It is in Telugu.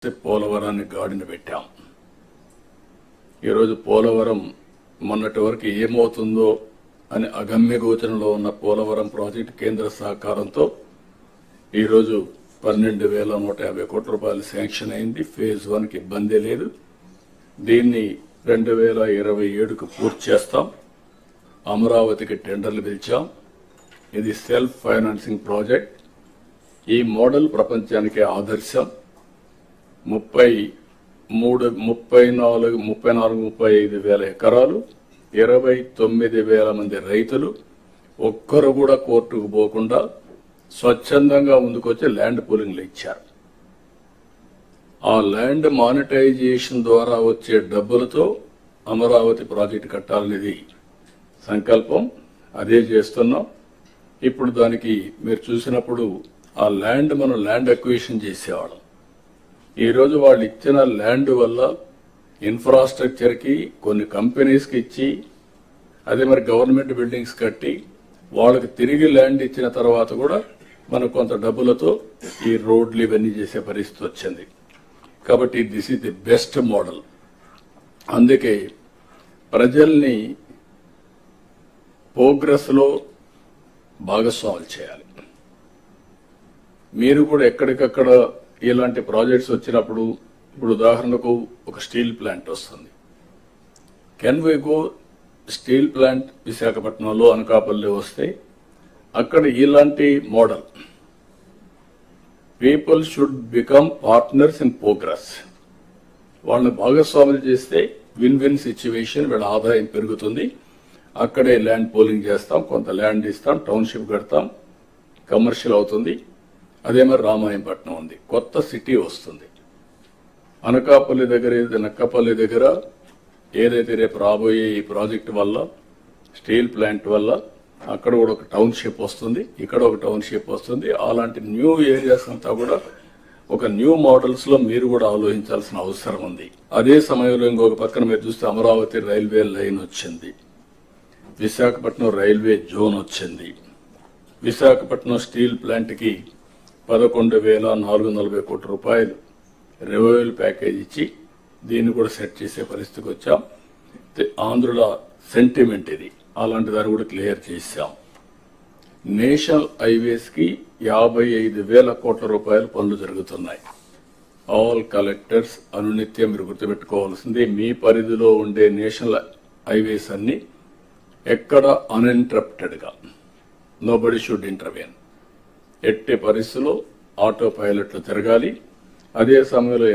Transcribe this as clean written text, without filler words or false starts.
పోలవరాన్ని గాడిన పెట్టాం. ఈరోజు పోలవరం మొన్నటి వరకు ఏమవుతుందో అని అగమ్య గోచరంలో ఉన్న పోలవరం ప్రాజెక్టు కేంద్ర సహకారంతో ఈరోజు 12,150 కోట్ల రూపాయలు శాంక్షన్ అయింది. ఫేజ్ 1కి ఇబ్బంది లేదు. దీన్ని 2027కు పూర్తి చేస్తాం. అమరావతికి టెండర్లు పిలిచాం. ఇది సెల్ఫ్ ఫైనాన్సింగ్ ప్రాజెక్ట్. ఈ మోడల్ ప్రపంచానికి ఆదర్శం. 34-35 వేల ఎకరాలు, 29,000 మంది రైతులు, ఒక్కరు కూడా కోర్టుకు పోకుండా స్వచ్ఛందంగా ముందుకొచ్చి ల్యాండ్ పూలింగ్లు ఇచ్చారు. ఆ ల్యాండ్ మానిటైజేషన్ ద్వారా వచ్చే డబ్బులతో అమరావతి ప్రాజెక్టు కట్టాలనేది సంకల్పం. అదే చేస్తున్నాం. ఇప్పుడు దానికి మీరు చూసినప్పుడు ఆ ల్యాండ్ మనం ల్యాండ్ అక్విజిషన్ చేసేవాళ్ళం. ఈరోజు వాళ్ళు ఇచ్చిన ల్యాండ్ వల్ల ఇన్ఫ్రాస్ట్రక్చర్ కి కొన్ని కంపెనీస్ కి ఇచ్చి అదే మరి గవర్నమెంట్ బిల్డింగ్స్ కట్టి వాళ్ళకి తిరిగి ల్యాండ్ ఇచ్చిన తర్వాత కూడా మనకు కొంత డబ్బులతో ఈ రోడ్లు ఇవన్నీ చేసే పరిస్థితి వచ్చింది. కాబట్టి this is the best model. అందుకే ప్రజల్ని ప్రోగ్రెస్ లో భాగస్వాములు చేయాలి. మీరు కూడా ఎక్కడికక్కడ ఇలాంటి ప్రాజెక్ట్స్ వచ్చినప్పుడు, ఇప్పుడు ఉదాహరణకు ఒక స్టీల్ ప్లాంట్ వస్తుంది. Can we go steel plant విశాఖపట్నంలో, అనకాపల్లి వస్తే అక్కడ ఇలాంటి model people should become partners in progress. వాళ్ళని భాగస్వాములు చేస్తే విన్ విన్ సిచ్యువేషన్, వీళ్ళ ఆదాయం పెరుగుతుంది. అక్కడే ల్యాండ్ పూలింగ్ చేస్తాం, కొంత ల్యాండ్ ఇస్తాం, టౌన్షిప్ కడతాం, కమర్షియల్ అవుతుంది. అదే మరి రామాయంపట్నం ఉంది, కొత్త సిటీ వస్తుంది. అనకాపల్లి దగ్గర, నక్కపల్లి దగ్గర ఏదైతే రేపు రాబోయే ఈ ప్రాజెక్టు వల్ల, స్టీల్ ప్లాంట్ వల్ల అక్కడ కూడా ఒక టౌన్షిప్ వస్తుంది, ఇక్కడ ఒక టౌన్షిప్ వస్తుంది. అలాంటి న్యూ ఏరియాస్ అంతా కూడా ఒక న్యూ మోడల్స్ లో మీరు కూడా ఆలోచించాల్సిన అవసరం ఉంది. అదే సమయంలో ఇంకొక పక్కన మీరు చూస్తే అమరావతి రైల్వే లైన్ వచ్చింది, విశాఖపట్నం రైల్వే జోన్ వచ్చింది. విశాఖపట్నం స్టీల్ ప్లాంట్ కి 11,440 కోట్ల రూపాయలు రెవెన్యూ ప్యాకేజ్ ఇచ్చి దీన్ని కూడా సెట్ చేసే పరిస్థితికి వచ్చాం. ఆంధ్రుల సెంటిమెంట్ ఇది. అలాంటి దాన్ని కూడా క్లియర్ చేశాం. నేషనల్ హైవేస్ కి 55,000 కోట్ల రూపాయలు పనులు జరుగుతున్నాయి. ఆల్ కలెక్టర్స్ అనునిత్యం మీరు గుర్తుపెట్టుకోవాల్సింది, మీ పరిధిలో ఉండే నేషనల్ హైవేస్ అన్ని ఎక్కడ అన్ఇంటరప్టెడ్ గా, నోబడి షుడ్ ఇంటర్వెన్. ఎట్టి పరిస్థితుల్లో ఆటో పైలట్లు తిరగాలి. అదే సమయంలో